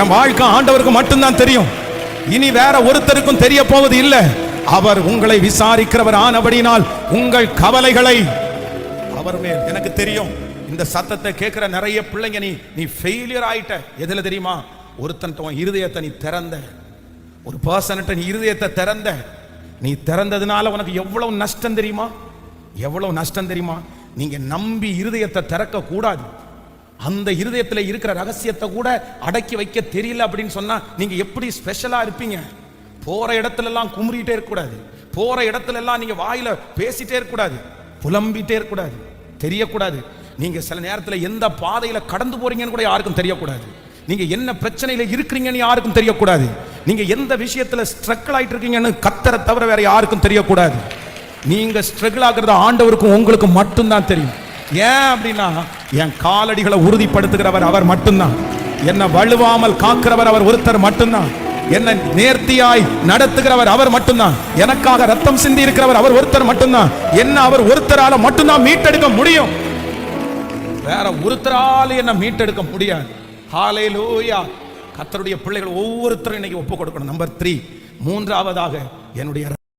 என் வாழ்க்கை ஆண்டவருக்கு மட்டும்தான் தெரியும். இனி வேற ஒருத்தருக்கும் தெரிய போவது இல்லை. அவர் உங்களை விசாரிக்கிறவர் ஆனபடினால் உங்கள் கவலைகளை அவர் மேல். எனக்கு தெரியும் இந்த சத்தத்தை கேட்கிற நிறைய பிள்ளைங்க, நீ ஃபெயிலியர் ஆயிட்ட. எதுல தெரியுமா? ஒருத்தன் இருதயத்தை நீ திறந்த, ஒரு பர்சன்ட்ட நீ இருதயத்தை திறந்த. நீ திறந்ததுனால உனக்கு எவ்வளவு நஷ்டம் தெரியுமா? எவ்வளவு நஷ்டம் தெரியுமா? நீங்க நம்பி இருதயத்தை திறக்க கூடாது. அந்த இருதயத்தில் இருக்கிற ரகசியத்தை கூட அடக்கி வைக்க தெரியல அப்படின்னு சொன்னா நீங்க எப்படி ஸ்பெஷலா இருப்பீங்க? போற இடத்துல எல்லாம் குமுறிட்டே இருக்கக்கூடாது. போற இடத்துல எல்லாம் நீங்க வாயில பேசிட்டே இருக்கக்கூடாது, புலம்பிட்டே இருக்கக்கூடாது, தெரியக்கூடாது. நீங்க சில நேரத்தில் எந்த பாதையில கடந்து போறீங்கன்னு கூட யாருக்கும் தெரியக்கூடாது. நீங்க என்ன பிரச்சனையில இருக்கிறீங்கன்னு யாருக்கும் தெரியக்கூடாது. நீங்க எந்த விஷயத்துல ஸ்ட்ரகிள் ஆயிட்டு இருக்கீங்கன்னு கத்தரை தவிர வேற யாருக்கும் தெரியக்கூடாது. நீங்க ஸ்ட்ரகிள் ஆகிறது ஆண்டவருக்கும் உங்களுக்கு மட்டும்தான் தெரியும். ஏன் அப்படின்னா, என் காலடிகளை உறுதிப்படுத்துகிறவர் அவர் மட்டும்தான். என்னை வலுவாமல் காக்கிறவர் அவர் ஒருத்தர் மட்டும்தான். என்னை நேர்த்தியாய் நடத்துகிறவர் அவர் மட்டும்தான். எனக்காக ரத்தம் சிந்தி இருக்கிறவர் அவர் ஒருத்தர் மட்டும்தான். என்ன அவர் ஒருத்தரால மட்டும்தான் மீட்டெடுக்க முடியும். வேற ஒருத்தரால என்ன மீட்டெடுக்க முடியாது. ஹல்லேலூயா. கர்த்தருடைய பிள்ளைகள் ஒவ்வொருத்தரும் இன்னைக்கு ஒப்பு கொடுக்கணும். நம்பர் 3, மூன்றாவதாக என்னுடைய